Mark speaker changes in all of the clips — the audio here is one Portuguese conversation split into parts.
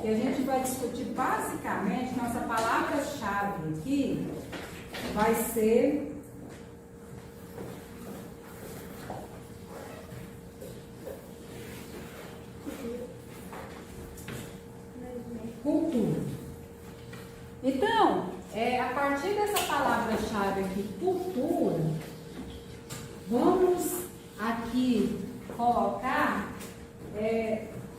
Speaker 1: que a gente vai discutir basicamente, nossa palavra-chave aqui vai ser cultura. Então, a partir dessa palavra-chave aqui, cultura, vamos aqui colocar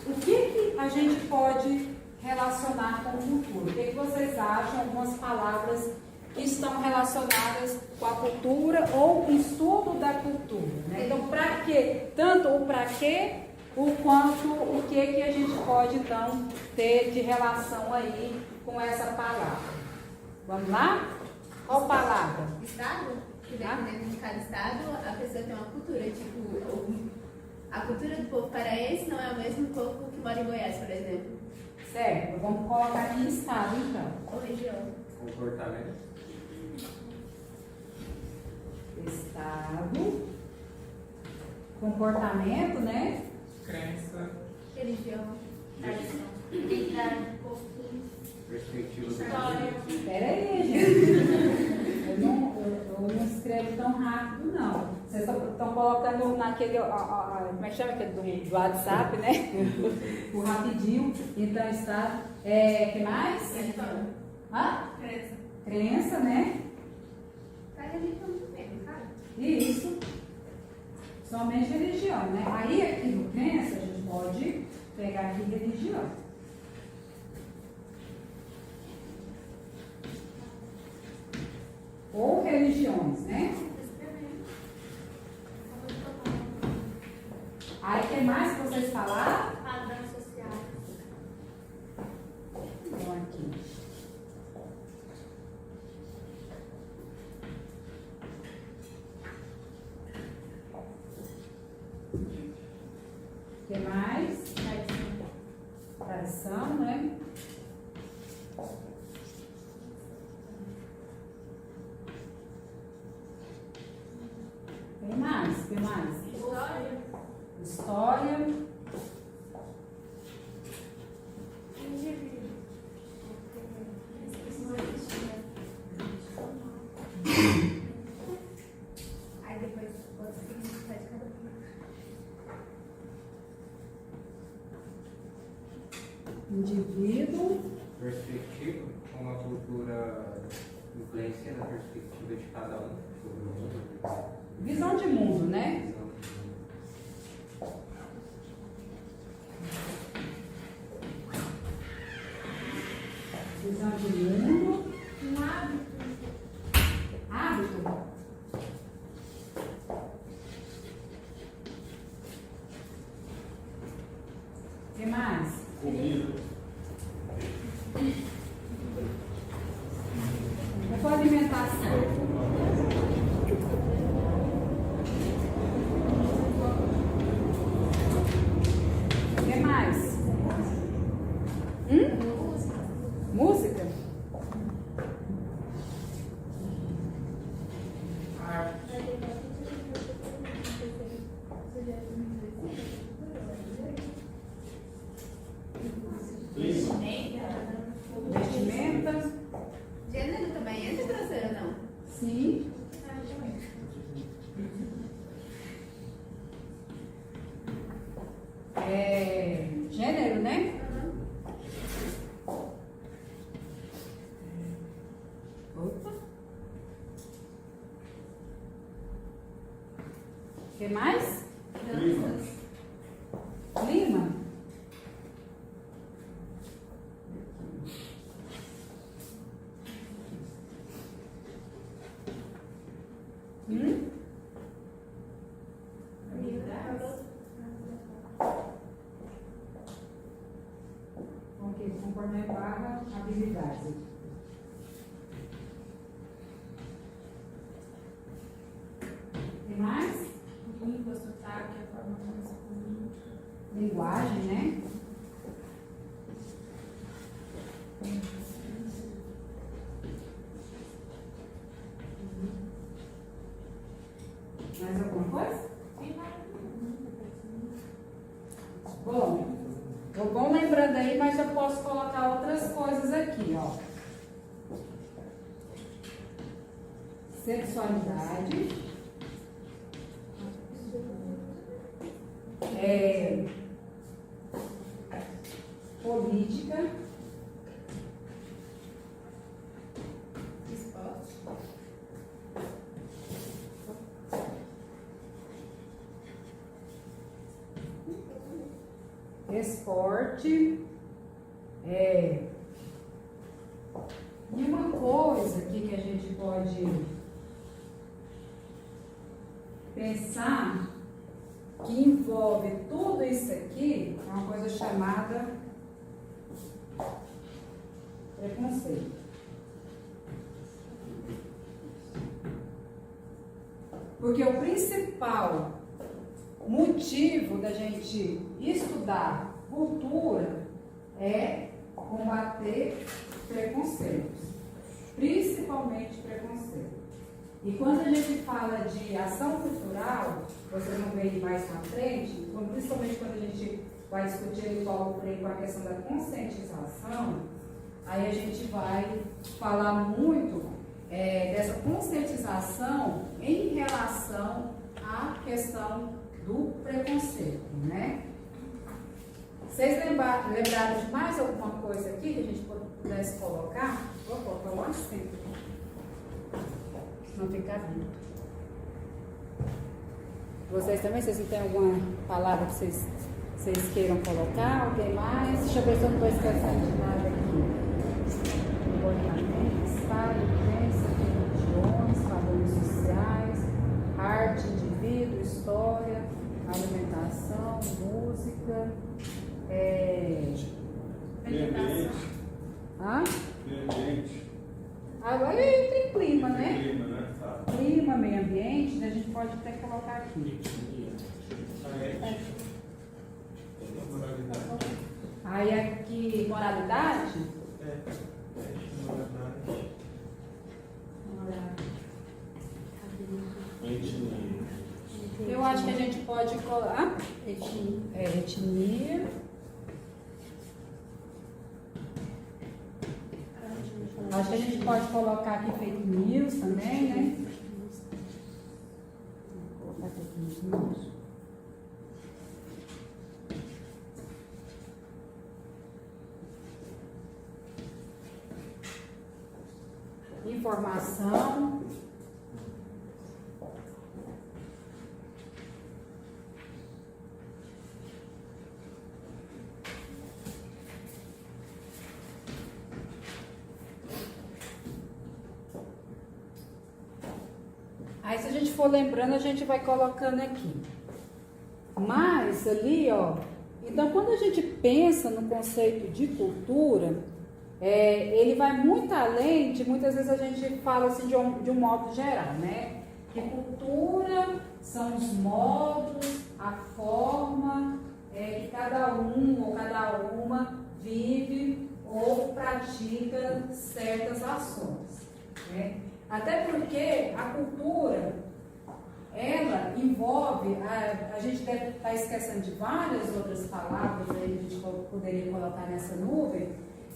Speaker 1: o que a gente pode relacionar com cultura. O que vocês acham? Algumas palavras que estão relacionadas com a cultura ou estudo da cultura, né? Então, para quê? Tanto o para quê, o quanto o que a gente pode, então, ter de relação aí com essa palavra. Vamos lá? Qual palavra?
Speaker 2: Estado, que dependendo de cada estado, a pessoa tem uma cultura, tipo, a cultura do povo paraense não é o mesmo povo que mora em Goiás, por exemplo.
Speaker 1: Certo, vamos colocar aqui estado, então.
Speaker 2: Ou região.
Speaker 3: Comportamento.
Speaker 1: Estado, comportamento, né?
Speaker 3: Crença.
Speaker 2: Religião. Tradição.
Speaker 4: Identidade, costume,
Speaker 3: Perspectiva do
Speaker 4: história.
Speaker 1: Espera aí, gente. Eu não escrevo tão rápido, não. Vocês estão colocando naquele, como é que chama aquele do WhatsApp, né? O rapidinho. Então está, que mais?
Speaker 2: Religião.
Speaker 1: Hã?
Speaker 2: Crença.
Speaker 1: Crença, né?
Speaker 2: Tá religião também, sabe?
Speaker 1: Isso. Somente religião, né? Aí aqui no crença a gente pode pegar aqui religião. Ou religiões, né? Aí o que mais que vocês falaram?
Speaker 4: Padrão social.
Speaker 1: Então aqui. O que mais? Tradição, né? Tem mais? O que mais?
Speaker 4: História.
Speaker 1: História.
Speaker 4: Indivíduo.
Speaker 2: Aí depois o significado de cada um.
Speaker 1: Indivíduo.
Speaker 3: Perspectiva, como a cultura influencia na perspectiva de cada um sobre o mundo.
Speaker 1: Visão de mundo, né? Visão de mundo.
Speaker 4: Um hábito.
Speaker 1: Hábito. O que mais?
Speaker 3: Comida.
Speaker 1: A alimentação. O que mais? Música? Vestimenta?
Speaker 2: Gênero também entra, professora, ou não?
Speaker 1: Sim. Gênero, né? Opa. O que mais?
Speaker 2: Danças.
Speaker 1: Clima? Ok, comportamento barra habilidades. Tem mais?
Speaker 4: Língua, sotaque, a forma como se comunica.
Speaker 1: Linguagem, né? Mais alguma coisa? Bom, é bom lembrar lembrando aí, mas eu posso colocar outras coisas aqui, ó. Sexualidade. Política.
Speaker 2: Esporte.
Speaker 1: Esporte. E uma coisa aqui que a gente pode pensar que envolve tudo isso aqui é uma coisa chamada preconceito. Porque o principal motivo da gente estudar cultura é combater preconceitos, principalmente preconceito. E quando a gente fala de ação cultural, vocês vão ver mais na frente, principalmente quando a gente vai discutir ali Paulo Freire com a questão da conscientização, aí a gente vai falar muito dessa conscientização em relação à questão do preconceito, né? Vocês lembraram de mais alguma coisa aqui que a gente pudesse colocar? Vou colocar um acento, senão fica vindo. Vocês também, vocês não têm alguma palavra que vocês queiram colocar? Alguém mais? Deixa eu ver se eu não estou esquecendo de nada aqui. Comportamento, estado, crença, religiões, padrões sociais, arte, indivíduo, história, alimentação, música,
Speaker 4: Meditação.
Speaker 1: Meio ambiente. Agora tem clima, né?
Speaker 5: Clima, né? Tá.
Speaker 1: Clima, meio ambiente, a gente pode até colocar aqui. Aí aqui, moralidade? Eu acho que a gente pode colocar etnia. Acho que a gente pode colocar aqui fake news também, né? Vou colocar fake news. Informação. Aí, se a gente for lembrando, a gente vai colocando aqui. Mas ali, ó, então quando a gente pensa no conceito de cultura, ele vai muito além de, muitas vezes a gente fala assim de um modo geral, né? Que cultura são os modos, a forma que cada um ou cada uma vive ou pratica certas ações, né? Até porque a cultura, ela envolve, a gente deve estar esquecendo de várias outras palavras aí que a gente poderia colocar nessa nuvem,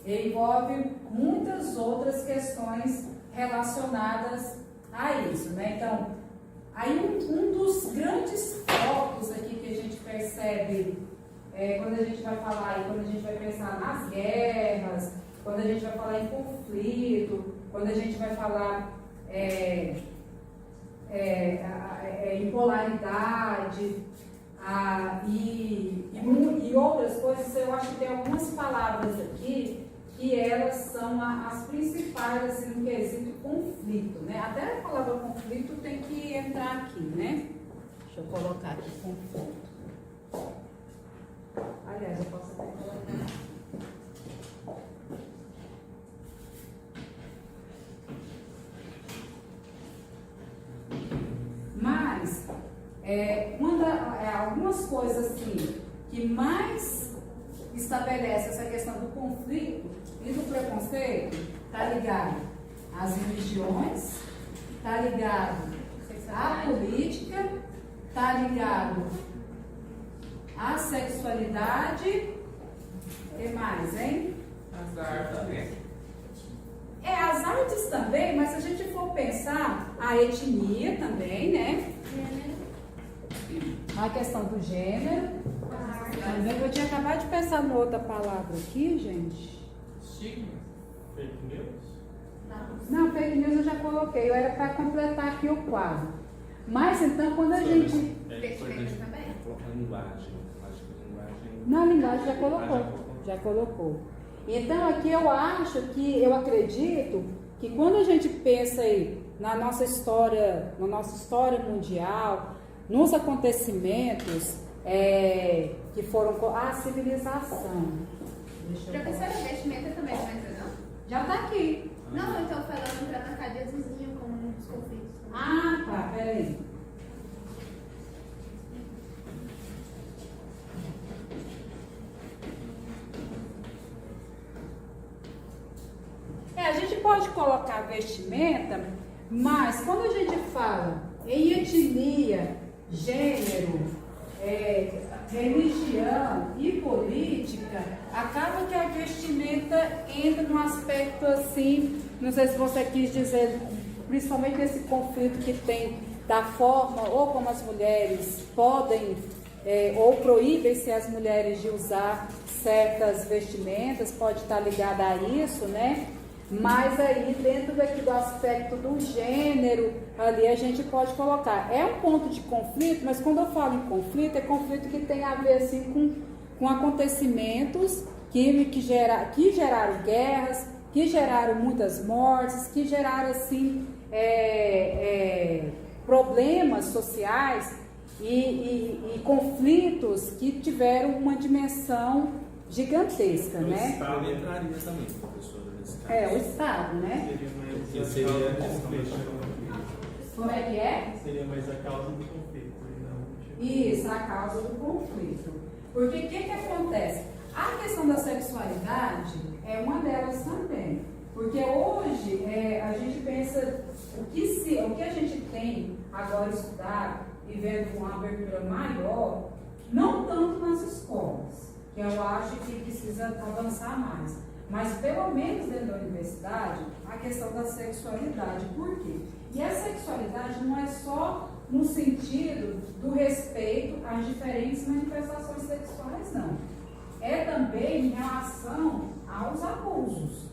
Speaker 1: envolve muitas outras questões relacionadas a isso, né? Então, aí um dos grandes focos aqui que a gente percebe quando a gente vai falar, quando a gente vai pensar nas guerras, quando a gente vai falar em conflito, quando a gente vai falar em polaridade e outras coisas, eu acho que tem algumas palavras aqui que elas são as principais assim, no quesito conflito, né? Até a palavra conflito tem que entrar aqui, né? Deixa eu colocar aqui conflito. Aliás, eu posso até colocar. Mas, algumas coisas assim, que mais estabelece essa questão do conflito e do preconceito, está ligado às religiões, está ligado à política, está ligado à sexualidade, O que mais, hein?
Speaker 3: As artes também.
Speaker 1: As artes também, mas se a gente for pensar, a etnia também, né? A questão do gênero. Também eu tinha acabado de pensar numa outra palavra aqui, gente.
Speaker 5: Estigma? Fake news?
Speaker 1: Não, fake news eu já coloquei, eu era para completar aqui o quadro. Mas então, quando a gente.
Speaker 2: Vestimenta também?
Speaker 5: Colocar linguagem. Acho que linguagem.
Speaker 1: Na linguagem já colocou. Então aqui eu acredito que quando a gente pensa aí na nossa história mundial, nos acontecimentos que foram a civilização.
Speaker 2: Professora, vestimenta também não vai dizer não?
Speaker 1: Já está aqui.
Speaker 2: Não, eu estou falando para na cadeia vizinho como um dos conflitos.
Speaker 1: Ah, tá, peraí. A gente pode colocar vestimenta, mas quando a gente fala em etnia, gênero, religião e política, acaba que a vestimenta entra num aspecto assim, não sei se você quis dizer, principalmente nesse conflito que tem da forma ou como as mulheres podem ou proíbem-se as mulheres de usar certas vestimentas, pode estar ligada a isso, né? Mas aí dentro daqui do aspecto do gênero, ali a gente pode colocar. É um ponto de conflito, mas quando eu falo em conflito, é conflito que tem a ver assim com acontecimentos que geraram guerras, que geraram muitas mortes, que geraram assim problemas sociais e conflitos que tiveram uma dimensão gigantesca,
Speaker 5: O
Speaker 1: né?
Speaker 5: Estado entraria também, professora, nesse caso.
Speaker 1: O Estado, né?
Speaker 5: Seria mais a causa do conflito.
Speaker 1: Como é que é?
Speaker 5: Seria mais a causa do conflito.
Speaker 1: Isso, a causa do conflito. Porque o que acontece? A questão da sexualidade é uma delas também. Porque hoje a gente pensa o que a gente tem agora estudado e vendo uma abertura maior, não tanto nas escolas, que eu acho que precisa avançar mais, mas pelo menos dentro da universidade, a questão da sexualidade. Por quê? E a sexualidade não é só no sentido do respeito às diferentes manifestações sexuais, não. É também em relação aos abusos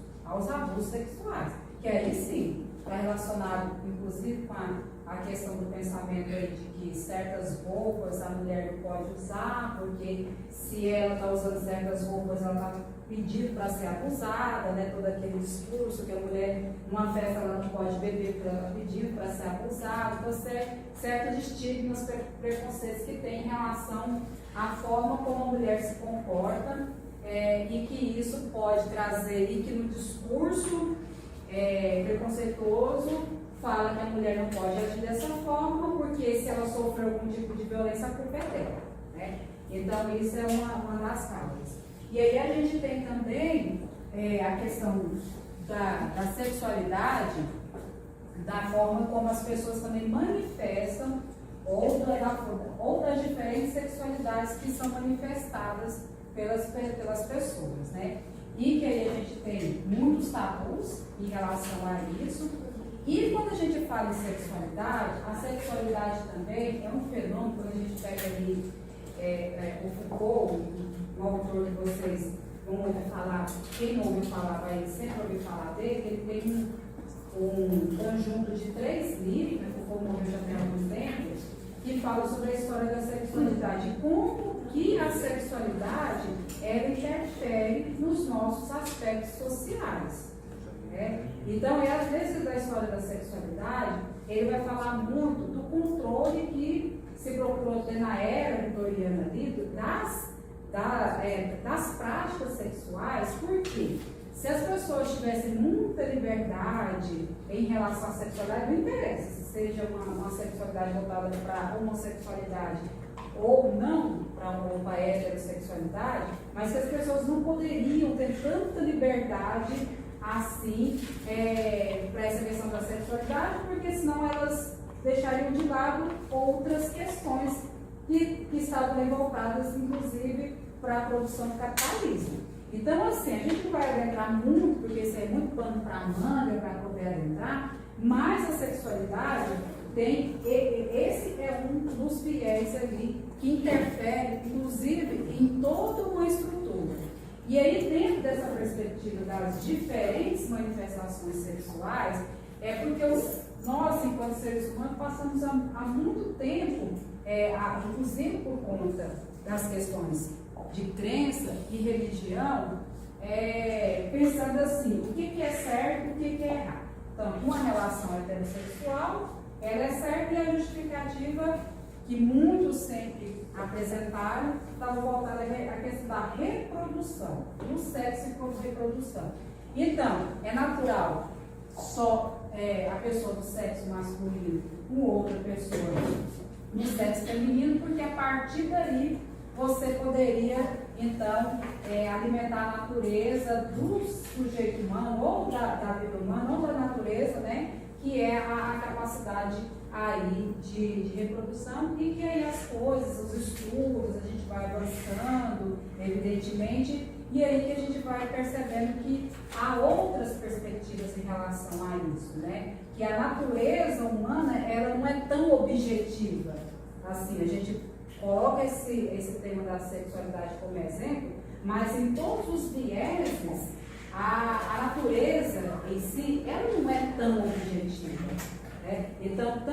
Speaker 1: sexuais, que aí sim está relacionado, inclusive, com a questão do pensamento aí de que certas roupas a mulher não pode usar, porque se ela está usando certas roupas, ela está pedindo para ser abusada, né? Todo aquele discurso que a mulher, numa festa, ela não pode beber, porque ela está pedindo para ser abusada. Então, certos estigmas, preconceitos que tem em relação à forma como a mulher se comporta, e que isso pode trazer, e que no discurso preconceituoso fala que a mulher não pode agir dessa forma, porque se ela sofre algum tipo de violência, a culpa é dela, né? Então, isso é uma das causas. E aí a gente tem também a questão da sexualidade, da forma como as pessoas também manifestam, ou das diferentes sexualidades que são manifestadas pelas pessoas, né? E que aí a gente tem muitos tabus em relação a isso. E quando a gente fala em sexualidade, a sexualidade também é um fenômeno, quando a gente pega ali o Foucault, um autor que vocês vão ouvir falar, quem não ouviu falar vai sempre ouvir falar dele, ele tem um conjunto de 3 livros, né, Foucault morreu já tem algum tempo, que fala sobre a história da sexualidade, como que a sexualidade ela interfere nos nossos aspectos sociais. Então, às vezes, da história da sexualidade, ele vai falar muito do controle que se procurou ter na era vitoriana ali, das práticas sexuais, porque se as pessoas tivessem muita liberdade em relação à sexualidade, não interessa se seja uma sexualidade voltada para a homossexualidade ou não, para uma heterossexualidade, mas que as pessoas não poderiam ter tanta liberdade assim para essa questão da sexualidade, porque senão elas deixariam de lado outras questões que estavam voltadas, inclusive, para a produção do capitalismo. Então, assim, a gente não vai adentrar muito, porque isso é muito pano para manga para poder adentrar, mas a sexualidade tem, esse é um dos viés ali que interfere, inclusive, em toda uma estrutura. E aí, dentro dessa perspectiva das diferentes manifestações sexuais, é porque nós, enquanto seres humanos, passamos há muito tempo, inclusive por conta das questões de crença e religião, pensando assim, o que é certo e o que é errado. Então, uma relação heterossexual, ela é certa, e a justificativa que muitos sempre apresentaram estava voltada à questão da reprodução, do sexo e reprodução. Então, é natural só a pessoa do sexo masculino com outra pessoa do sexo feminino, porque a partir daí você poderia, então, alimentar a natureza do sujeito humano, ou da vida humana, ou da natureza, né? Que é a capacidade aí de reprodução, e que aí as coisas, os estudos, a gente vai avançando, evidentemente, e aí que a gente vai percebendo que há outras perspectivas em relação a isso, né? Que a natureza humana, ela não é tão objetiva. Assim, a gente coloca esse tema da sexualidade como exemplo, mas em todos os vieses, a natureza em si, ela não é tão objetiva. Né? Então,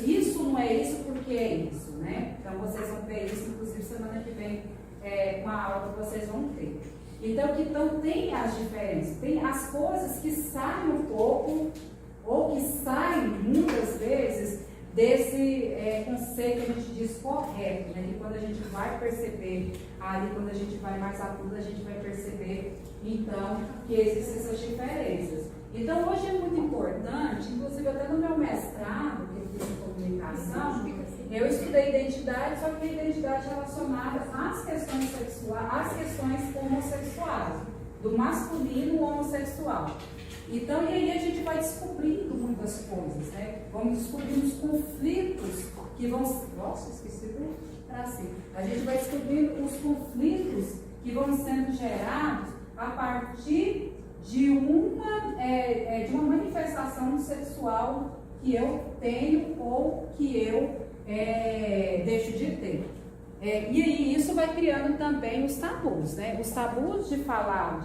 Speaker 1: isso não é isso porque é isso. Né? Então, vocês vão ver isso, inclusive, semana que vem, com a aula que vocês vão ter. Então, tem as diferenças, tem as coisas que saem um pouco, ou que saem muitas vezes, desse conceito que a gente diz correto, né? Que quando a gente vai perceber ali, quando a gente vai mais a fundo, a gente vai perceber, então, que existem essas diferenças. Então, hoje é muito importante, inclusive até no meu mestrado, que eu fiz em comunicação, eu estudei identidade, só que a identidade relacionada às questões sexuais, às questões homossexuais, do masculino homossexual. Então, e aí a gente vai descobrindo muitas coisas, né? Vamos descobrindo os conflitos que vão... Nossa, esqueci do tracinho. A gente vai descobrindo os conflitos que vão sendo gerados a partir de uma manifestação sexual que eu tenho ou que eu deixo de ter. E aí isso vai criando também os tabus, né? Os tabus de falar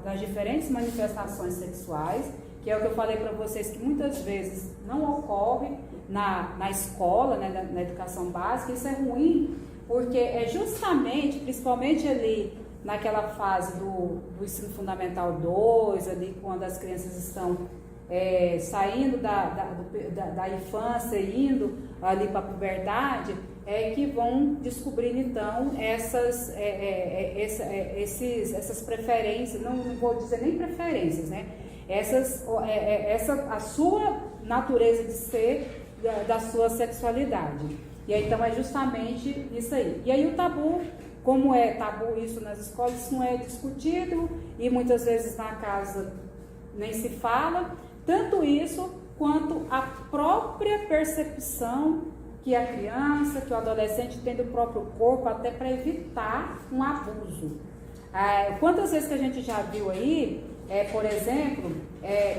Speaker 1: das diferentes manifestações sexuais, que é o que eu falei para vocês, que muitas vezes não ocorre na escola, né, na educação básica. Isso é ruim, porque é justamente, principalmente ali naquela fase do ensino fundamental 2, ali quando as crianças estão saindo da infância e indo ali para a puberdade, que vão descobrindo então essas preferências, não vou dizer nem preferências, né? A sua natureza de ser, da sua sexualidade. E aí, então é justamente isso aí. E aí o tabu, como é tabu isso nas escolas, isso não é discutido, e muitas vezes na casa nem se fala, tanto isso quanto a própria percepção que a criança, que o adolescente tem do próprio corpo, até para evitar um abuso. Quantas vezes que a gente já viu aí, por exemplo,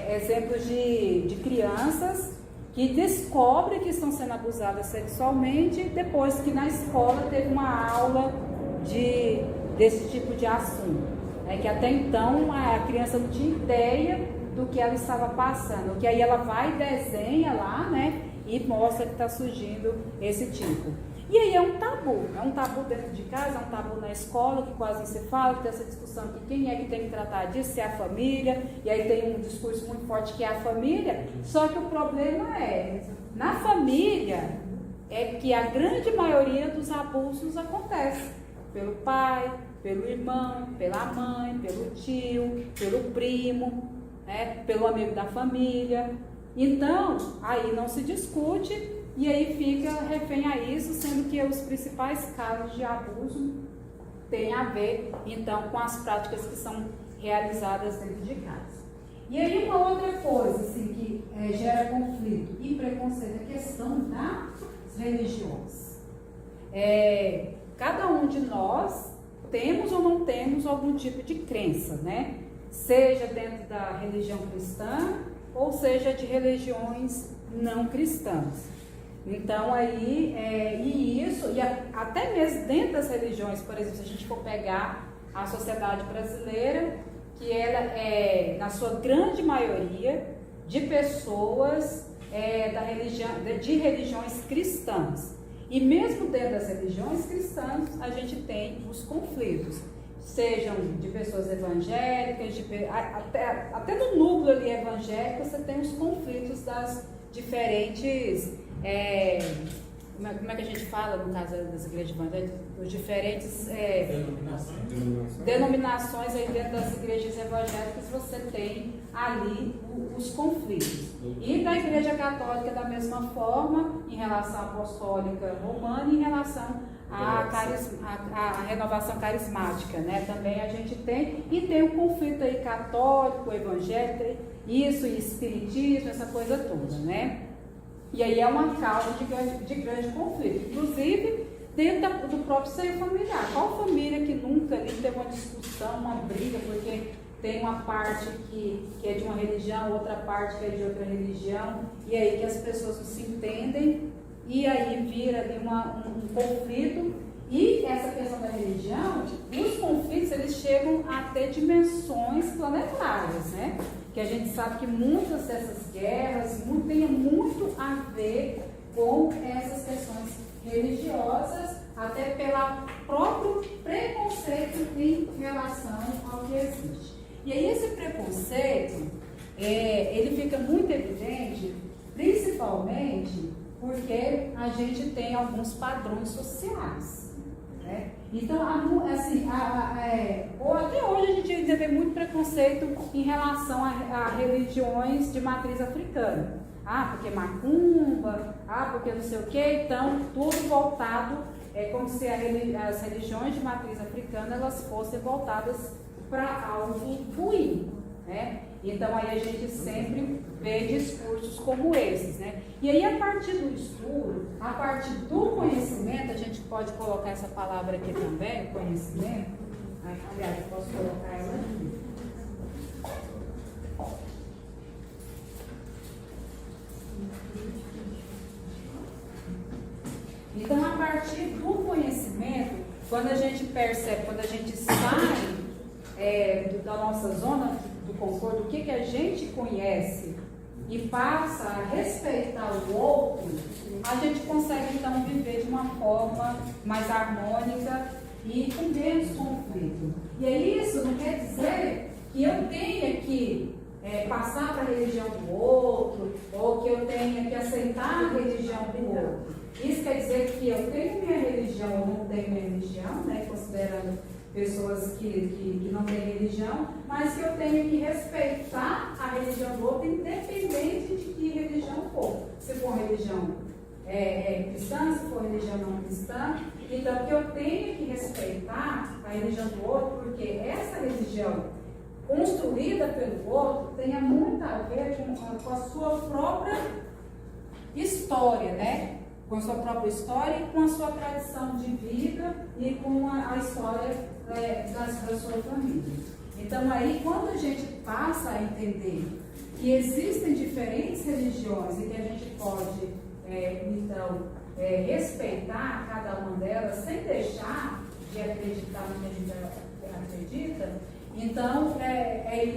Speaker 1: exemplos de crianças que descobrem que estão sendo abusadas sexualmente depois que na escola teve uma aula desse tipo de assunto. Que até então a criança não tinha ideia do que ela estava passando, que aí ela vai e desenha lá, né? E mostra que está surgindo esse tipo. E aí é um tabu dentro de casa, é um tabu na escola, que quase não se fala, que tem essa discussão que quem é que tem que tratar disso, se é a família, e aí tem um discurso muito forte que é a família, só que o problema na família, é que a grande maioria dos abusos acontece pelo pai, pelo irmão, pela mãe, pelo tio, pelo primo, né, pelo amigo da família. Então, aí não se discute e aí fica refém a isso, sendo que os principais casos de abuso têm a ver, então, com as práticas que são realizadas dentro de casa. E aí uma outra coisa, assim, que gera conflito e preconceito é a questão das religiões. Cada um de nós temos ou não temos algum tipo de crença, né? Seja dentro da religião cristã ou seja de religiões não cristãs. Então aí, até mesmo dentro das religiões, por exemplo, se a gente for pegar a sociedade brasileira, que ela é, na sua grande maioria, de pessoas de religiões cristãs. E mesmo dentro das religiões cristãs, a gente tem os conflitos, sejam de pessoas evangélicas, até no núcleo ali evangélico, você tem os conflitos das diferentes, como é que a gente fala no caso das igrejas evangélicas, os diferentes denominações aí dentro das igrejas evangélicas, você tem ali os conflitos. E da igreja católica da mesma forma, em relação à apostólica romana, em relação à renovação carismática, né? Também a gente tem, e tem o conflito aí católico, evangélico, isso e espiritismo, essa coisa toda, né? E aí é uma causa de grande conflito, inclusive dentro do próprio seio familiar. Qual família que nunca ali teve uma discussão, uma briga, porque tem uma parte que é de uma religião, outra parte que é de outra religião, e aí que as pessoas não se entendem, e aí vira ali um conflito. E essa questão da religião, os conflitos, eles chegam a ter dimensões planetárias, né? Que a gente sabe que muitas dessas guerras têm muito a ver com essas questões religiosas, até pelo próprio preconceito em relação ao que existe. E aí esse preconceito, ele fica muito evidente, principalmente porque a gente tem alguns padrões sociais, né? Então, assim, ou até hoje a gente ainda vê muito preconceito em relação a religiões de matriz africana. Porque macumba, porque não sei o quê. Então, tudo voltado, como se as religiões de matriz africana elas fossem voltadas para algo ruim, né? Então aí a gente sempre vê discursos como esses, né? E aí a partir do estudo, a partir do conhecimento, a gente pode colocar essa palavra aqui também, conhecimento. Aliás, eu posso colocar ela aqui. Então a partir do conhecimento, quando a gente percebe, quando a gente sai da nossa zona do conforto, o que a gente conhece e passa a respeitar o outro, a gente consegue então viver de uma forma mais harmônica e com menos conflito. E aí isso não quer dizer que eu tenha que passar para a religião do outro, ou que eu tenha que aceitar a religião do outro. Isso quer dizer que eu tenho minha religião ou não tenho minha religião, né, considerando pessoas que não têm religião, mas que eu tenho que respeitar a religião do outro, independente de que religião for. Se for religião cristã, se for religião não cristã, então que eu tenho que respeitar a religião do outro, porque essa religião construída pelo outro tem muito a ver com a sua própria história, né? Com a sua própria história e com a sua tradição de vida e com a história da sua família. Então aí quando a gente passa a entender que existem diferentes religiões e que a gente pode respeitar cada uma delas sem deixar de acreditar no que a gente acredita, então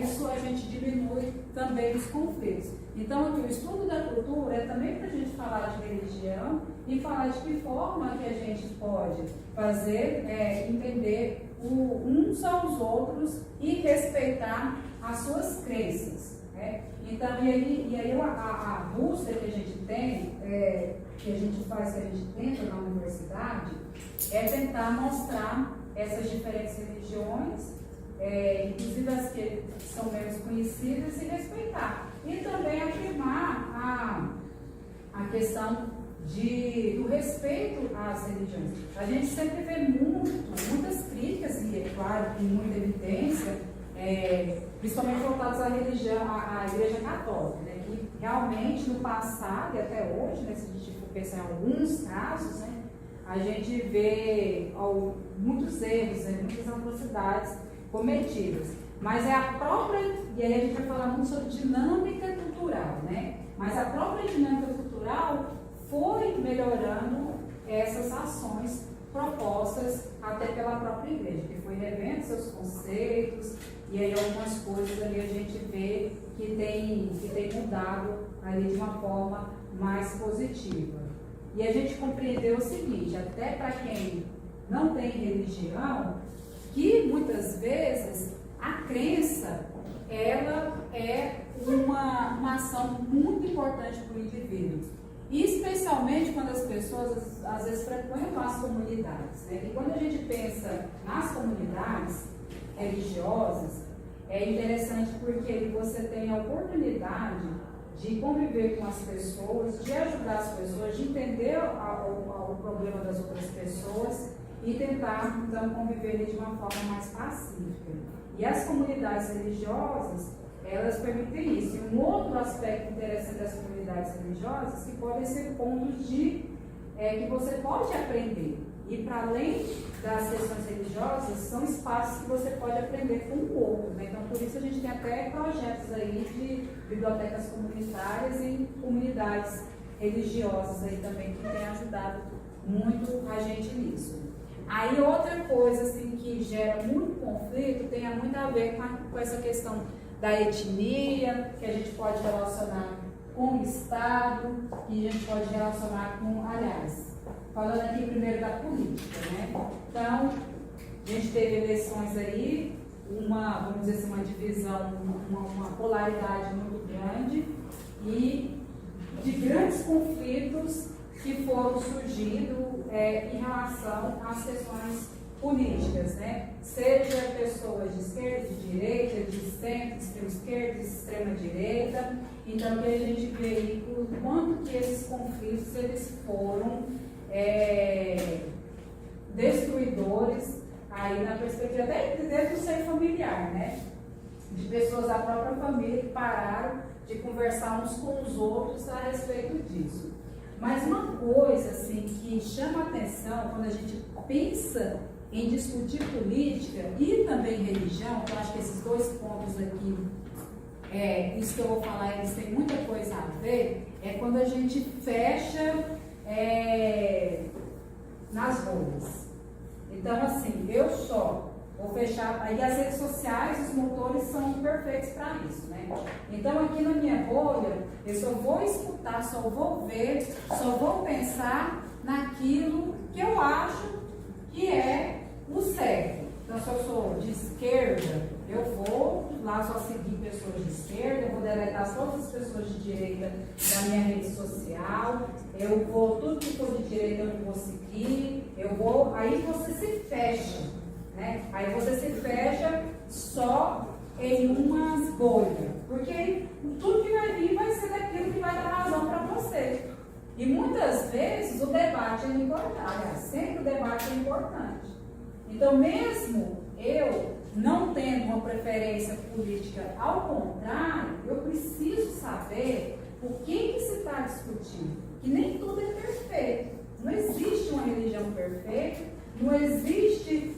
Speaker 1: isso a gente diminui também os conflitos. Então aqui, o estudo da cultura é também para a gente falar de religião e falar de que forma que a gente pode fazer, entender uns aos outros e respeitar as suas crenças, né? Então, e aí a busca que a gente tem, que a gente faz, que a gente tenta na universidade, é tentar mostrar essas diferentes religiões, inclusive as que são menos conhecidas, e respeitar. E também afirmar a questão do respeito às religiões. A gente sempre vê muitas críticas, e é claro, com muita evidência, principalmente voltadas à religião, à Igreja Católica, né? Que realmente no passado e até hoje, né, se a gente for pensar em alguns casos, né, a gente vê muitos erros, muitas atrocidades cometidas. Mas é a própria, e aí a gente vai falar muito sobre dinâmica cultural, né? Mas a própria dinâmica cultural foi melhorando essas ações propostas até pela própria igreja, que foi revendo seus conceitos, e aí algumas coisas ali a gente vê que tem mudado ali de uma forma mais positiva. E a gente compreendeu o seguinte, até para quem não tem religião, que muitas vezes a crença, ela é uma ação muito importante para o indivíduo. E especialmente quando as pessoas às vezes frequentam as comunidades, né? E quando a gente pensa nas comunidades religiosas, é interessante porque você tem a oportunidade de conviver com as pessoas, de ajudar as pessoas, de entender o problema das outras pessoas e tentar, então, conviver de uma forma mais pacífica. E as comunidades religiosas, elas permitem isso. E um outro aspecto interessante das comunidades religiosas, que podem ser pontos que você pode aprender. E para além das questões religiosas, são espaços que você pode aprender com o outro, né? Então, por isso a gente tem até projetos aí de bibliotecas comunitárias em comunidades religiosas aí também, que tem ajudado muito a gente nisso. Aí outra coisa assim, que gera muito conflito tem muito a ver com essa questão da etnia, que a gente pode relacionar com o Estado, que a gente pode relacionar com, aliás, falando aqui primeiro da política, né? Então, a gente teve eleições aí, vamos dizer assim, uma divisão, uma polaridade muito grande e de grandes conflitos que foram surgindo em relação às questões políticas, né? Seja pessoas de esquerda, de direita, de centro, de extrema esquerda, de extrema direita. Então, que a gente vê aí o quanto que esses conflitos eles foram destruidores aí na perspectiva desde o seio familiar, né? De pessoas da própria família que pararam de conversar uns com os outros a respeito disso. Mas uma coisa assim que chama atenção quando a gente pensa em discutir política e também religião, eu acho que esses dois pontos aqui, isso que eu vou falar, eles têm muita coisa a ver, é quando a gente fecha nas bolhas. Então, assim, eu só vou fechar, aí as redes sociais, os motores são perfeitos para isso, né? Então, aqui na minha bolha, eu só vou escutar, só vou ver, só vou pensar naquilo que eu acho que é o certo. Então, se eu sou de esquerda, eu vou lá só seguir pessoas de esquerda, eu vou deletar todas as pessoas de direita da minha rede social, eu vou, tudo que for de direita eu não vou seguir, aí você se fecha, né? Aí você se fecha só em umas bolhas, porque tudo que vai vir vai ser daquilo que vai dar razão para você. E muitas vezes o debate é importante, sempre o debate é importante. Então, mesmo eu não tendo uma preferência política, ao contrário, eu preciso saber o que se está discutindo. Que nem tudo é perfeito. Não existe uma religião perfeita, não existe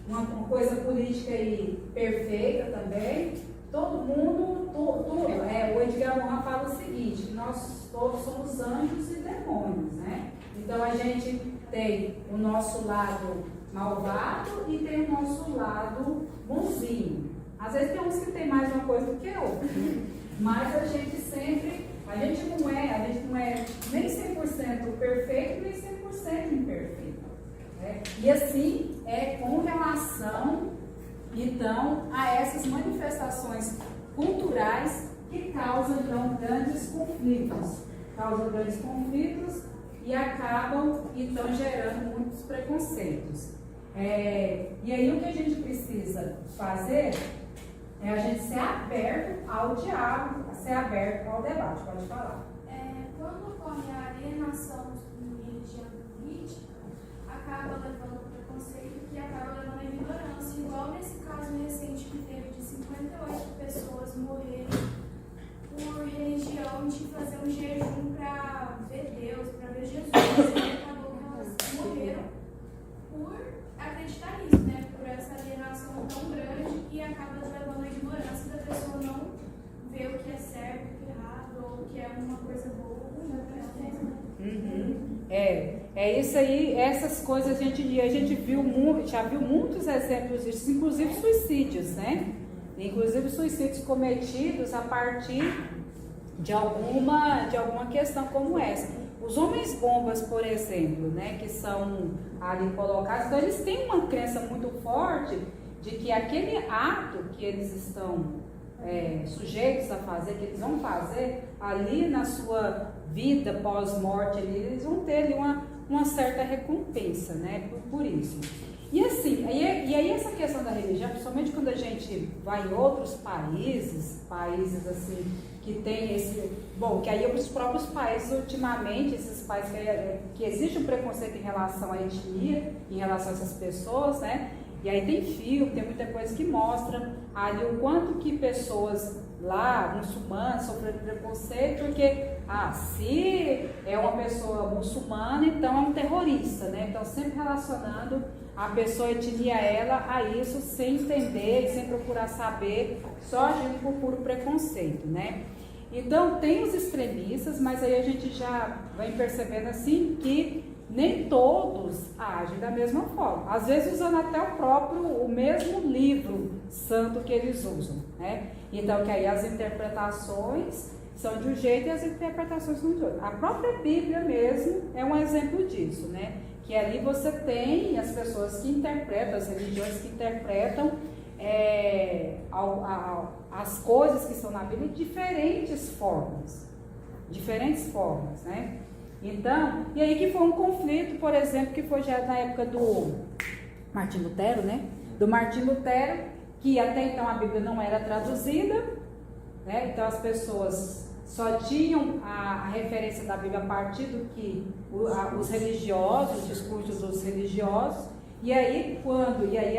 Speaker 1: uma coisa política aí perfeita também. Todo mundo, o Edgar Morin fala o seguinte, nós todos somos anjos e demônios, né? Então a gente tem o nosso lado malvado e tem o nosso lado bonzinho. Às vezes tem uns que tem mais uma coisa do que outra, mas a gente não é nem 100% perfeito, nem 100% imperfeito. Né? E assim é com relação, então, a essas manifestações culturais que causam, então, grandes conflitos. E acabam, então, gerando muitos preconceitos. E aí o que a gente precisa fazer é a gente ser aberto ao diálogo, ser aberto ao debate. Pode falar.
Speaker 4: Quando ocorre a alienação de religião política, acaba levando ao preconceito, que acaba levando à ignorância, igual nesse caso recente que teve de 58 pessoas morrerem por religião, de fazer um jejum para acaba levando a ignorância da pessoa não ver o que é certo, o que é errado, ou o que é uma coisa boa,
Speaker 1: É isso aí, essas coisas a gente já viu muitos exemplos disso, inclusive suicídios, né? Inclusive suicídios cometidos a partir de alguma questão como essa. Os homens bombas, por exemplo, né, que são ali colocados, então eles têm uma crença muito forte de que aquele ato que eles estão sujeitos a fazer, que eles vão fazer ali na sua vida pós-morte, eles vão ter ali uma certa recompensa, né, por isso. E assim, e aí essa questão da religião, principalmente quando a gente vai em outros países assim, que tem esse, bom, que aí os próprios países ultimamente, esses países que existe um preconceito em relação à etnia, em relação a essas pessoas, né, e aí tem filme, tem muita coisa que mostra ali o quanto que pessoas lá, muçulmanas, sofreram preconceito, porque, se é uma pessoa muçulmana, então é um terrorista, né? Então sempre relacionando a pessoa, a etnia, ela a isso, sem entender e sem procurar saber, só agindo por puro preconceito, né? Então tem os extremistas, mas aí a gente já vem percebendo assim que nem todos agem da mesma forma, às vezes usando até o mesmo livro santo que eles usam, né? Então que aí as interpretações são de um jeito e as interpretações são de outro. A própria Bíblia mesmo é um exemplo disso, né? Que ali você tem as pessoas que interpretam, as religiões que interpretam as coisas que estão na Bíblia de diferentes formas, né? Então, e aí que foi um conflito, por exemplo, que foi já na época do Martim Lutero, né? Do Martim Lutero, que até então a Bíblia não era traduzida, né? Então as pessoas só tinham a referência da Bíblia a partir do que os religiosos, os discursos dos religiosos, e aí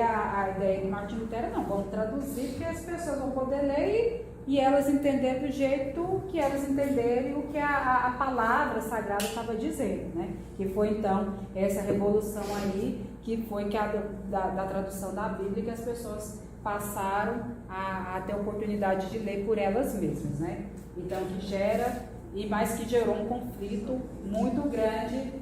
Speaker 1: a ideia do Martim Lutero, não, vamos traduzir, porque as pessoas vão poder ler e elas entenderem do jeito que elas entenderem o que a palavra sagrada estava dizendo, né? Que foi então essa revolução aí, que foi da tradução da Bíblia, que as pessoas passaram a ter a oportunidade de ler por elas mesmas, né? Então que gerou um conflito muito grande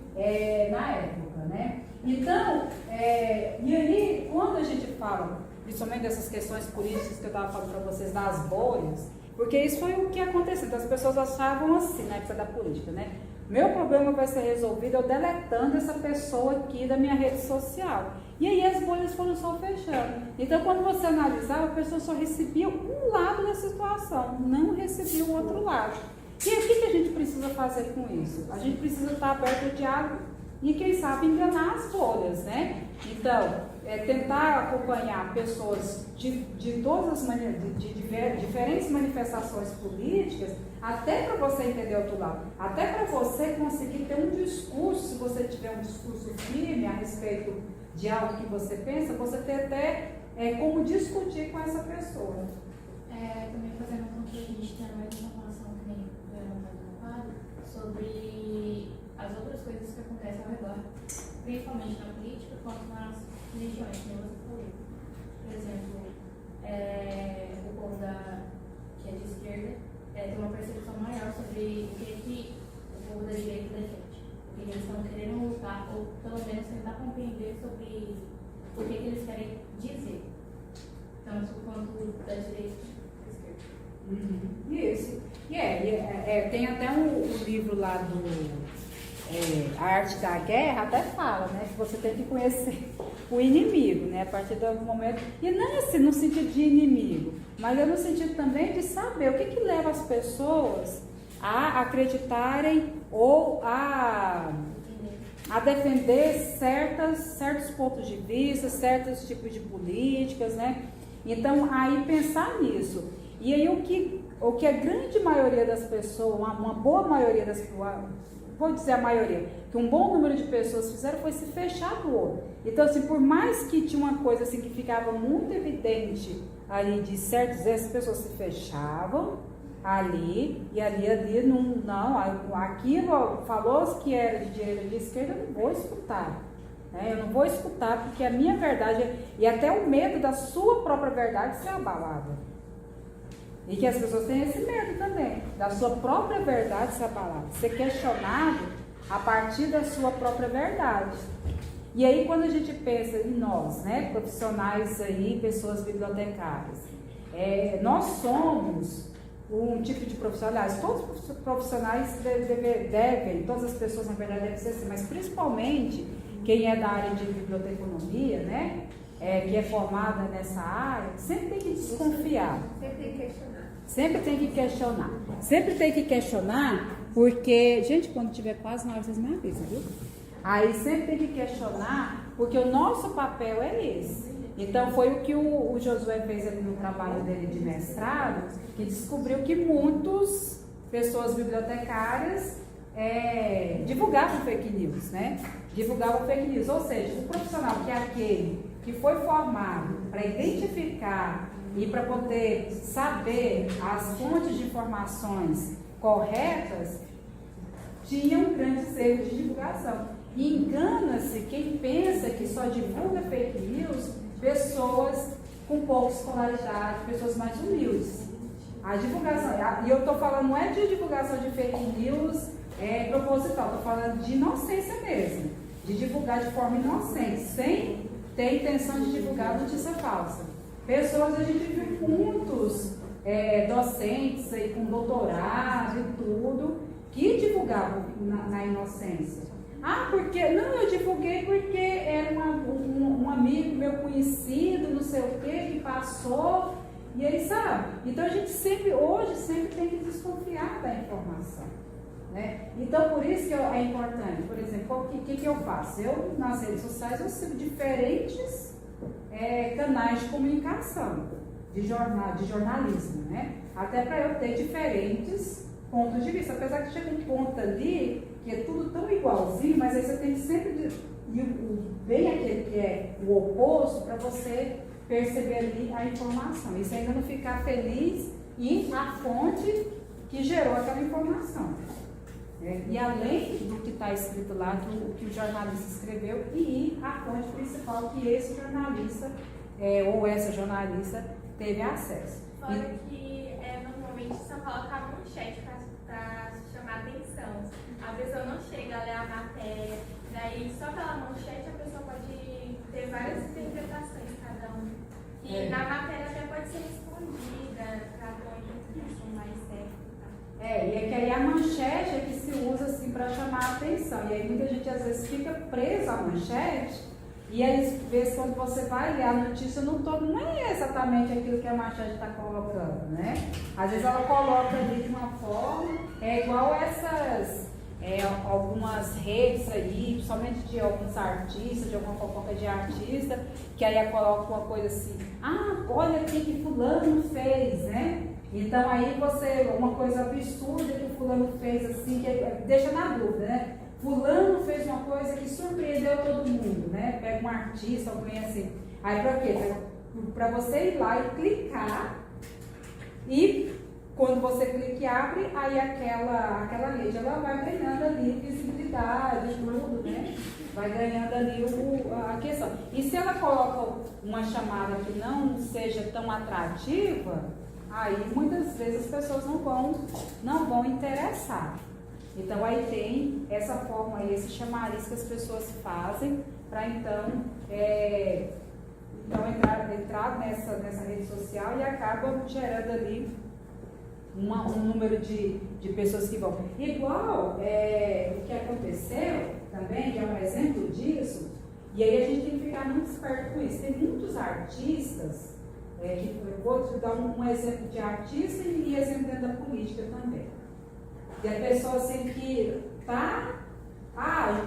Speaker 1: na época, né? Então, e aí, quando a gente fala, principalmente dessas questões políticas que eu estava falando para vocês, das bolhas, porque isso foi o que aconteceu, então as pessoas achavam assim na época da política, né? Meu problema vai ser resolvido eu deletando essa pessoa aqui da minha rede social. E aí as bolhas foram só fechando. Então, quando você analisava, a pessoa só recebia um lado da situação, não recebia o outro lado. E aí, o que a gente precisa fazer com isso? A gente precisa estar aberto ao diálogo e, quem sabe, enganar as bolhas, né? Então, tentar acompanhar pessoas de todas as maneiras, de diferentes manifestações políticas, até para você entender o outro lado, até para você conseguir ter um discurso, se você tiver um discurso firme a respeito de algo que você pensa, você ter até como discutir com essa pessoa.
Speaker 6: Também fazendo um ponto, a gente tem mais uma informação que nem foi no sobre as outras coisas que acontecem ao redor, principalmente na política, quanto nas religiões, como você falou. Por exemplo, o povo que é de esquerda tem uma percepção maior sobre o que o povo da direita defende, o que eles estão querendo lutar, ou pelo menos tentar compreender sobre o que eles querem dizer, tanto quanto da direita da esquerda.
Speaker 1: Isso. Tem até um livro lá do A Arte da Guerra, até fala, né, que você tem que conhecer o inimigo, né, a partir de algum momento, e não assim no sentido de inimigo, mas é no sentido também de saber o que leva as pessoas a acreditarem ou a defender certos pontos de vista, certos tipos de políticas, né? Então, aí pensar nisso. E aí o que a grande maioria das pessoas, uma boa maioria das pessoas, vou dizer a maioria, que um bom número de pessoas fizeram foi se fechar do outro. Então, assim, por mais que tinha uma coisa assim que ficava muito evidente ali de certos, essas pessoas se fechavam ali, e ali não, aquilo falou que era de direita ou de esquerda, eu não vou escutar. né? Eu não vou escutar porque a minha verdade, e até o medo da sua própria verdade ser abalada. E que as pessoas têm esse medo também, da sua própria verdade ser abalada, ser questionado a partir da sua própria verdade. E aí quando a gente pensa em nós, né, profissionais aí, pessoas bibliotecárias, nós somos um tipo de profissional, aliás, todos os profissionais devem, todas as pessoas na verdade devem ser assim, mas principalmente quem é da área de biblioteconomia, né, que é formada nessa área, sempre tem que desconfiar.
Speaker 2: Sempre tem que questionar.
Speaker 1: Sempre tem que questionar. Sempre tem que questionar, porque, gente, quando tiver quase na hora, vocês me avisam, viu? Aí sempre tem que questionar, porque o nosso papel é esse. Então foi o que o Josué fez ali no trabalho dele de mestrado, que descobriu que muitas pessoas bibliotecárias divulgavam fake news, né? Divulgavam fake news, ou seja, o profissional que é aquele que foi formado para identificar e para poder saber as fontes de informações corretas, tinham grandes erros de divulgação. E engana-se quem pensa que só divulga fake news pessoas com pouca escolaridade, pessoas mais humildes. A divulgação, e eu estou falando, não é de divulgação de fake news proposital, estou falando de inocência mesmo, de divulgar de forma inocente, sem ter intenção de divulgar notícia falsa. Pessoas, a gente viu muitos docentes aí com doutorado e tudo, que divulgavam na inocência. Ah, porque? Não, eu divulguei porque era um amigo meu conhecido, não sei o que passou, e aí sabe? Então a gente hoje sempre tem que desconfiar da informação, né? Então por isso que é importante, por exemplo, o que eu faço? Eu, nas redes sociais, eu sigo diferentes canais de comunicação, de jornalismo, né? Até para eu ter diferentes pontos de vista, apesar que chega um ponto ali que é tudo tão igualzinho, mas aí você tem que sempre bem aquele que é o oposto para você perceber ali a informação. E você ainda não ficar feliz em a fonte que gerou aquela informação. E além do que está escrito lá, que o jornalista escreveu, e ir à fonte principal que esse jornalista ou essa jornalista teve acesso.
Speaker 4: Fora que normalmente só coloca a manchete para chamar atenção. A pessoa não chega a ler a matéria, daí só pela manchete a pessoa pode ter várias interpretações, cada um. E na matéria até pode ser escondida para ter uma informação mais certa.
Speaker 1: E é que aí a manchete é que se usa assim para chamar a atenção. E aí muita gente às vezes fica presa à manchete, e aí às vezes quando você vai ler a notícia não é exatamente aquilo que a manchete está colocando, né? Às vezes ela coloca ali de uma forma, igual essas algumas redes aí, principalmente de alguns artistas, de alguma fofoca de artista, que aí coloca uma coisa assim, olha o que fulano fez, né? Então aí uma coisa absurda que o fulano fez assim, que deixa na dúvida, né? Fulano fez uma coisa que surpreendeu todo mundo, né? Pega um artista, alguém assim. Aí pra quê? Pra você ir lá e clicar, e quando você clica e abre, aí aquela rede ela vai ganhando ali visibilidade, tudo, né? Vai ganhando ali a questão. E se ela coloca uma chamada que não seja tão atrativa, aí muitas vezes as pessoas não vão interessar. Então aí tem essa forma aí, esse chamariz que as pessoas fazem para então entrar nessa rede social e acaba gerando ali um número de pessoas que vão. Igual o que aconteceu também, que é um exemplo disso, e aí a gente tem que ficar muito esperto com isso. Tem muitos artistas, eu vou te dar um exemplo de artista e exemplo dentro da política também. E a pessoa assim que tá. A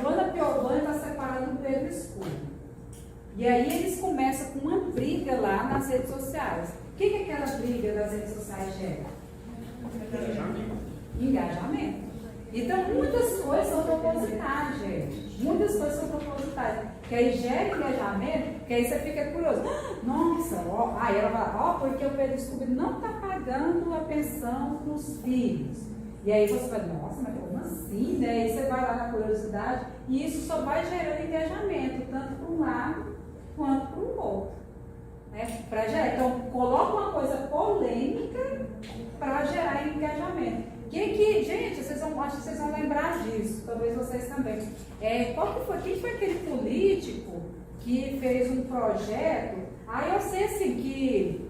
Speaker 1: Luana Piovani está separando o Pedro Scooby. E aí eles começam com uma briga lá nas redes sociais. O que é aquela briga das redes sociais gera? Engajamento. Então muitas coisas são propositais, gente. Muitas coisas são propositais. Que aí gera engajamento, que aí você fica curioso. Nossa, aí ela fala, porque o Pedro Scooby não está pagando a pensão para os filhos. E aí você fala, nossa, mas como assim, né? E você vai lá na curiosidade e isso só vai gerando engajamento, tanto para um lado quanto para o outro. Né? Para gerar. Então, coloca uma coisa polêmica para gerar engajamento. Gente, acho que vocês vão lembrar disso, talvez vocês também. Quem foi aquele político que fez um projeto? Eu sei assim que,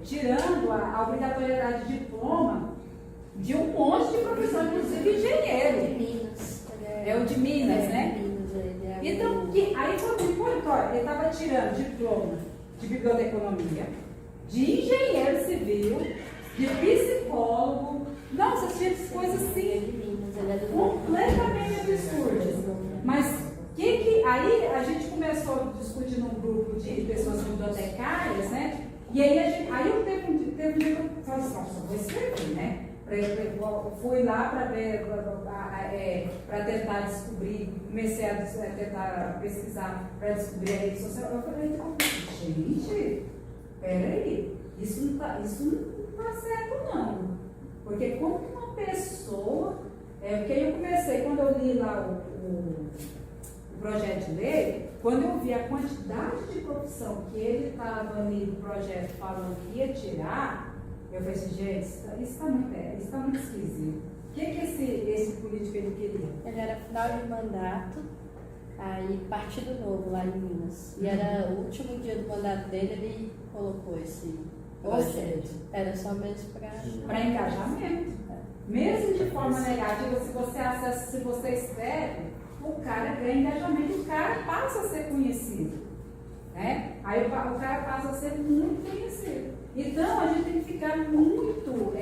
Speaker 1: tirando a obrigatoriedade de diploma de um monte de profissão, inclusive engenheiro.
Speaker 7: De Minas.
Speaker 1: É o de Minas, né?
Speaker 7: De Minas,
Speaker 1: Então, aí ele estava tirando diploma de biblioteconomia, de engenheiro civil, de psicólogo. Nossa, tinha coisas assim completamente absurdas. Mas aí a gente começou a discutir num grupo de pessoas bibliotecárias, né? E aí, eu teve um dia que eu falei assim, nossa, vou escrever, né? Eu fui lá para ver, para tentar descobrir, comecei a tentar pesquisar para descobrir a rede social. Eu falei, gente, peraí, isso não tá certo não. Porque como que uma pessoa, porque eu comecei, quando eu li lá o projeto de lei, quando eu vi a quantidade de profissão que ele estava ali no projeto falando que ia tirar, eu falei assim, gente, isso está muito esquisito. O que esse político ele queria?
Speaker 7: Ele era final de mandato, aí Partido Novo lá em Minas. E era o último dia do mandato dele, ele colocou esse projeto. Era só mesmo para
Speaker 1: engajamento. Mesmo de forma negativa, se você acessa, se você escreve, o cara ganha engajamento, o cara passa a ser conhecido. Né? Aí o cara passa a ser muito conhecido. Então, a gente tem que ficar muito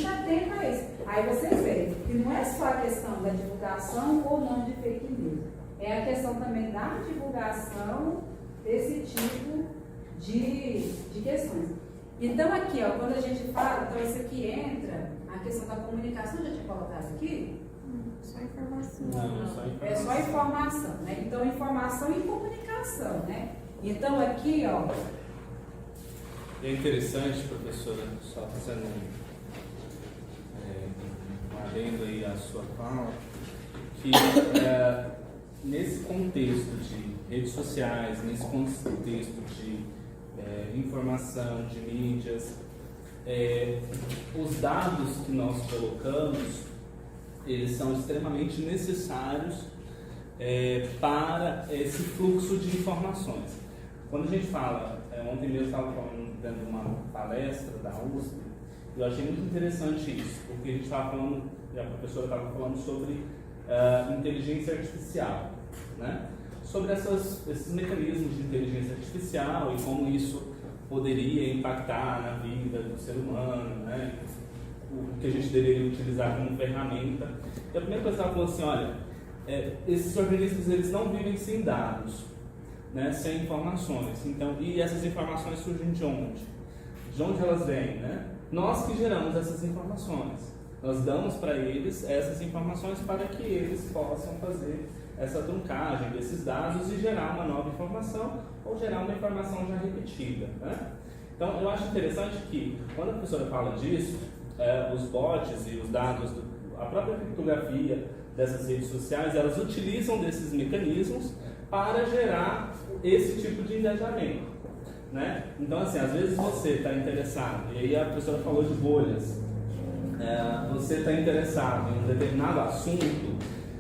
Speaker 1: atento a isso. Aí vocês veem que não é só a questão da divulgação ou não de fake news. É a questão também da divulgação desse tipo de questões. Então, aqui, ó, quando a gente fala, então isso aqui entra, a questão da comunicação, já tinha colocado aqui?
Speaker 2: Só informação.
Speaker 5: Não, só informação.
Speaker 1: É só informação, né? Então, informação e comunicação, né? Então, aqui, ó.
Speaker 5: É interessante, professora, só fazendo um adendo aí à sua fala, que nesse contexto de redes sociais, nesse contexto de informação, de mídias, os dados que nós colocamos, eles são extremamente necessários para esse fluxo de informações. Quando a gente fala, ontem mesmo eu estava dando uma palestra da USP, eu achei muito interessante isso, porque a gente estava falando, a professora estava falando sobre inteligência artificial, né? Sobre esses mecanismos de inteligência artificial e como isso poderia impactar na vida do ser humano, né? O que a gente deveria utilizar como ferramenta. E a primeira coisa que ela falou assim, olha, esses organismos eles não vivem sem dados, né? Sem informações. Então, e essas informações surgem de onde? De onde elas vêm, né? Nós que geramos essas informações. Nós damos para eles essas informações para que eles possam fazer essa truncagem desses dados e gerar uma nova informação ou gerar uma informação já repetida, né? Então, eu acho interessante que, quando a professora fala disso, os bots e os dados, a própria criptografia dessas redes sociais, elas utilizam desses mecanismos para gerar esse tipo de engajamento, né? Então, assim, às vezes você está interessado, e aí a professora falou de bolhas, você está interessado em um determinado assunto,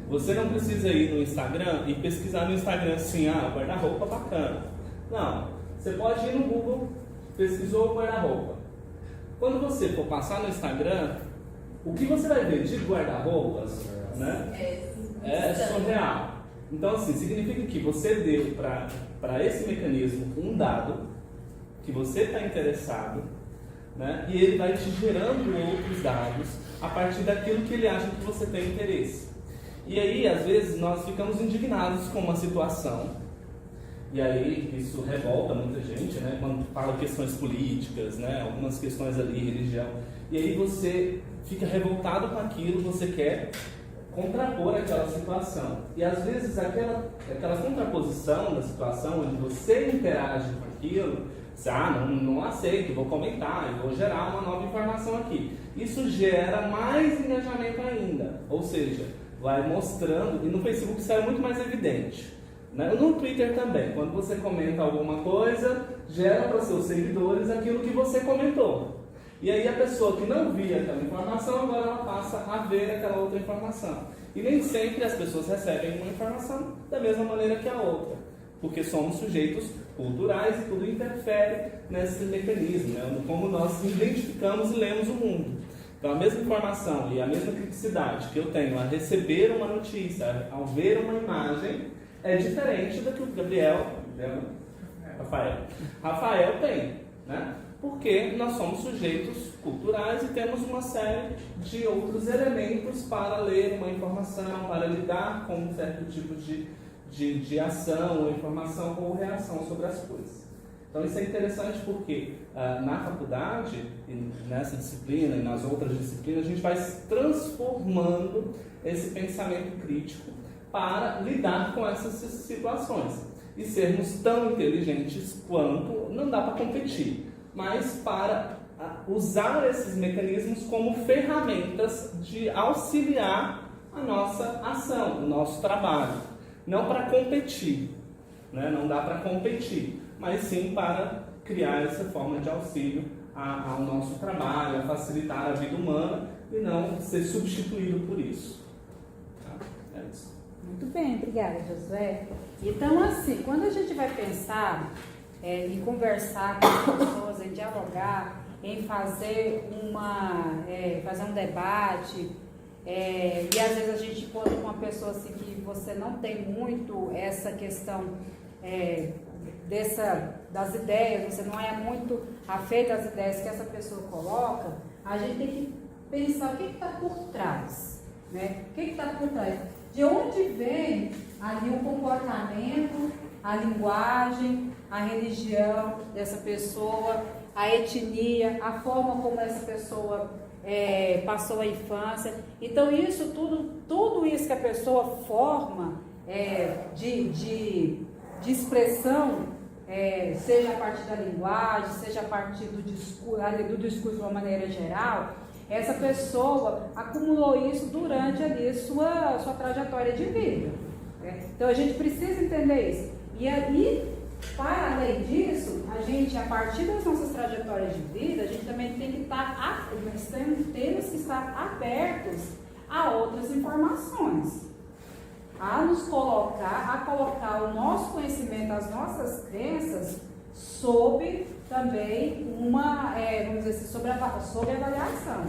Speaker 5: você não precisa ir no Instagram e pesquisar no Instagram assim, guarda-roupa bacana. Não, você pode ir no Google, pesquisou guarda-roupa. Quando você for passar no Instagram, o que você vai ver de guarda-roupas, né, é surreal. Então, assim, significa que você deu para esse mecanismo um dado que você está interessado, né, e ele vai te gerando outros dados a partir daquilo que ele acha que você tem interesse. E aí, às vezes, nós ficamos indignados com uma situação, e aí isso revolta muita gente, né, quando fala questões políticas, né, algumas questões ali, religião, e aí você fica revoltado com aquilo, você quer contrapor aquela situação. E às vezes aquela contraposição da situação, onde você interage com aquilo, não aceito, vou comentar, eu vou gerar uma nova informação aqui. Isso gera mais engajamento ainda, ou seja, vai mostrando, e no Facebook isso é muito mais evidente. No Twitter também, quando você comenta alguma coisa, gera para seus seguidores aquilo que você comentou. E aí a pessoa que não via aquela informação, agora ela passa a ver aquela outra informação. E nem sempre as pessoas recebem uma informação da mesma maneira que a outra, porque somos sujeitos culturais e tudo interfere nesse mecanismo, né? Como nós identificamos e lemos o mundo. Então a mesma informação e a mesma criticidade que eu tenho a receber uma notícia, ao ver uma imagem, é diferente da que o Rafael tem, né? Porque nós somos sujeitos culturais e temos uma série de outros elementos para ler uma informação, para lidar com um certo tipo de ação ou informação ou reação sobre as coisas. Então isso é interessante porque na faculdade, nessa disciplina e nas outras disciplinas, a gente vai transformando esse pensamento crítico para lidar com essas situações. E sermos tão inteligentes quanto, não dá para competir, mas para usar esses mecanismos como ferramentas de auxiliar a nossa ação, o nosso trabalho. Não para competir, né? Não dá para competir, mas sim para criar essa forma de auxílio ao nosso trabalho, a facilitar a vida humana e não ser substituído por isso. Tá? É isso.
Speaker 1: Muito bem, obrigada, Josué. Então, assim, quando a gente vai pensar em conversar com as pessoas, em dialogar, em fazer um debate, e às vezes a gente encontra uma pessoa assim que você não tem muito essa questão das ideias, você não é muito afeito às ideias que essa pessoa coloca, a gente tem que pensar o que está por trás, né? O que está por trás? De onde vem ali o comportamento, a linguagem, a religião dessa pessoa, a etnia, a forma como essa pessoa passou a infância. Então isso tudo isso que a pessoa forma de expressão, seja a partir da linguagem, seja a partir do discurso de uma maneira geral, essa pessoa acumulou isso durante ali sua trajetória de vida. Então a gente precisa entender isso. E aí, para além disso, a gente, a partir das nossas trajetórias de vida, a gente também tem que temos que estar abertos a outras informações, a colocar o nosso conhecimento, as nossas crenças sob também vamos dizer assim, sobre avaliação,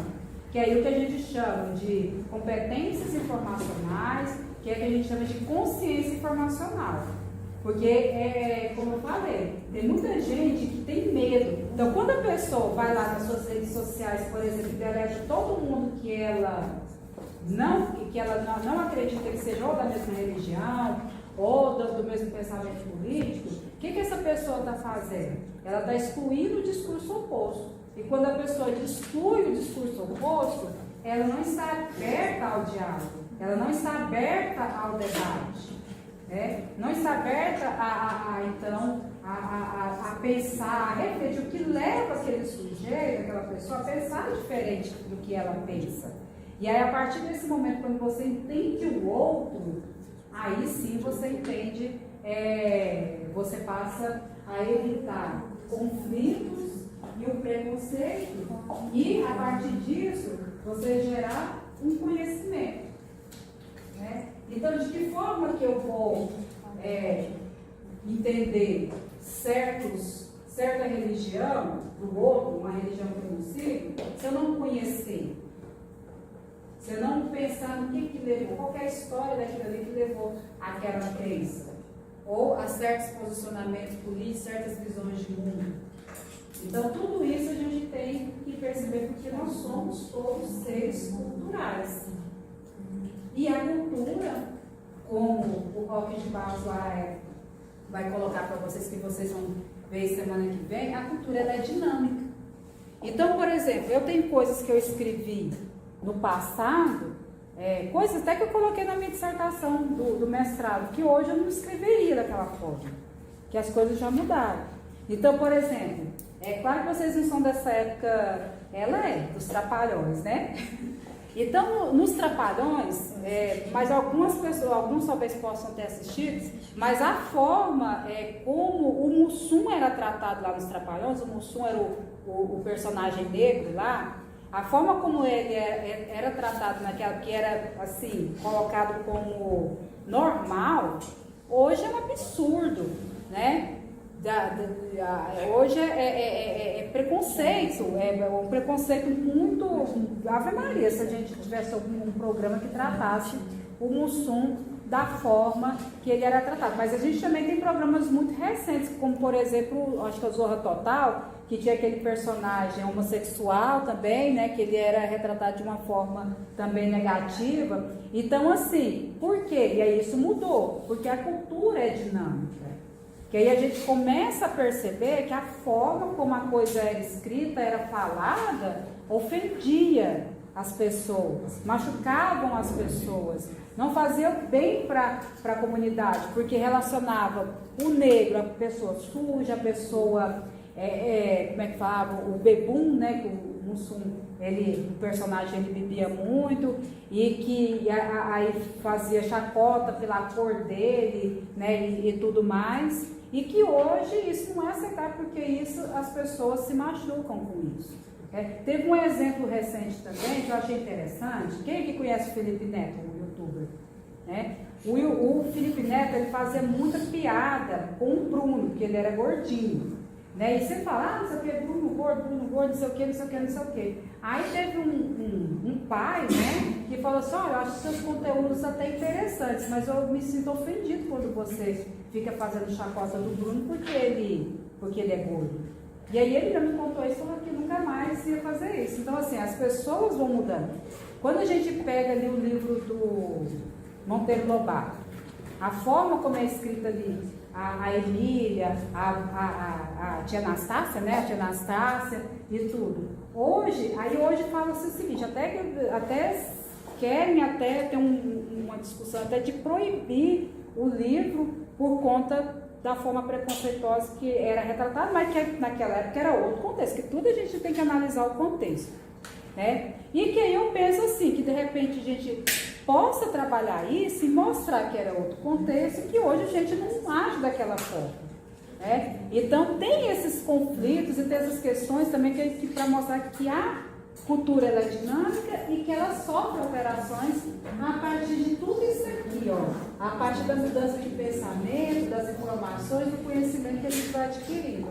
Speaker 1: que é aí o que a gente chama de competências informacionais, que é o que a gente chama de consciência informacional. Porque, como eu falei, tem muita gente que tem medo. Então, quando a pessoa vai lá nas suas redes sociais, por exemplo, e deleta todo mundo que ela não acredita que seja ou da mesma religião, ou do mesmo pensamento político, o que essa pessoa está fazendo? Ela está excluindo o discurso oposto. E quando a pessoa exclui o discurso oposto, ela não está aberta ao diálogo, ela não está aberta ao debate. Não está aberta a pensar, a refletir o que leva aquele sujeito, aquela pessoa a pensar diferente do que ela pensa. E aí, a partir desse momento, quando você entende o outro, aí sim você entende, você passa a evitar conflitos e o preconceito, e a partir disso você gerar um conhecimento. Então, de que forma que eu vou entender certa religião do outro, uma religião que eu não sigo, se eu não conhecer? Se eu não pensar no que levou, qual é a história daquilo ali que levou àquela crença, ou a certos posicionamentos políticos, certas visões de mundo. Então, tudo isso a gente tem que perceber, porque nós somos todos seres culturais. E a cultura, como o Roque de Barros lá vai colocar para vocês, que vocês vão ver semana que vem, a cultura ela é dinâmica. Então, por exemplo, eu tenho coisas que eu escrevi no passado, coisas até que eu coloquei na minha dissertação do mestrado, que hoje eu não escreveria daquela forma, que as coisas já mudaram. Então, por exemplo, é claro que vocês não são dessa época, ela é, dos Trapalhões, né? Então, nos Trapalhões, mas algumas pessoas, alguns talvez possam ter assistido, mas a forma como o Mussum era tratado lá nos Trapalhões, o Mussum era o personagem negro lá, a forma como ele era tratado naquela, que era assim, colocado como normal, hoje é um absurdo, né? Hoje é preconceito, um preconceito muito. Ave Maria, se a gente tivesse algum programa que tratasse o Mussum da forma que ele era tratado. Mas a gente também tem programas muito recentes, como por exemplo, acho que a Zorra Total, que tinha aquele personagem homossexual também, né, que ele era retratado de uma forma também negativa. Então, assim, por quê? E aí isso mudou, porque a cultura é dinâmica. Que aí a gente começa a perceber que a forma como a coisa era escrita, era falada, ofendia as pessoas, machucavam as pessoas, não fazia bem para a comunidade, porque relacionava o negro, a pessoa suja, a pessoa, como é que falava, o bebum, né, que o Mussum, o personagem ele bebia muito, e que aí fazia chacota pela cor dele, né, e tudo mais. E que hoje isso não é aceitável, porque isso as pessoas se machucam com isso. Teve um exemplo recente também que eu achei interessante. Quem que conhece o Felipe Neto, o youtuber? O Felipe Neto ele fazia muita piada com o Bruno, que ele era gordinho. Né? E você fala, não sei o que, Bruno gordo, não sei o que, não sei o que, não sei o que. Aí teve um pai, né, que falou assim, olha, eu acho seus conteúdos até interessantes, mas eu me sinto ofendido quando você fica fazendo chacota do Bruno porque ele é gordo. E aí ele já me contou isso, falou que nunca mais ia fazer isso. Então, assim, as pessoas vão mudando. Quando a gente pega ali o livro do Monteiro Lobato, a forma como é escrita ali, a Emília, a tia Anastácia, né? A tia Anastácia e tudo. Hoje fala-se o seguinte, até querem ter uma discussão até de proibir o livro por conta da forma preconceituosa que era retratado, mas que naquela época era outro contexto, que tudo a gente tem que analisar o contexto, né? E que aí eu penso assim, que de repente a gente possa trabalhar isso e mostrar que era outro contexto e que hoje a gente não age daquela forma, né? Então tem esses conflitos e tem essas questões também que para mostrar que a cultura ela é dinâmica e que ela sofre alterações a partir de tudo isso aqui, ó, a partir da mudança de pensamento, das informações, do conhecimento que a gente vai adquirindo.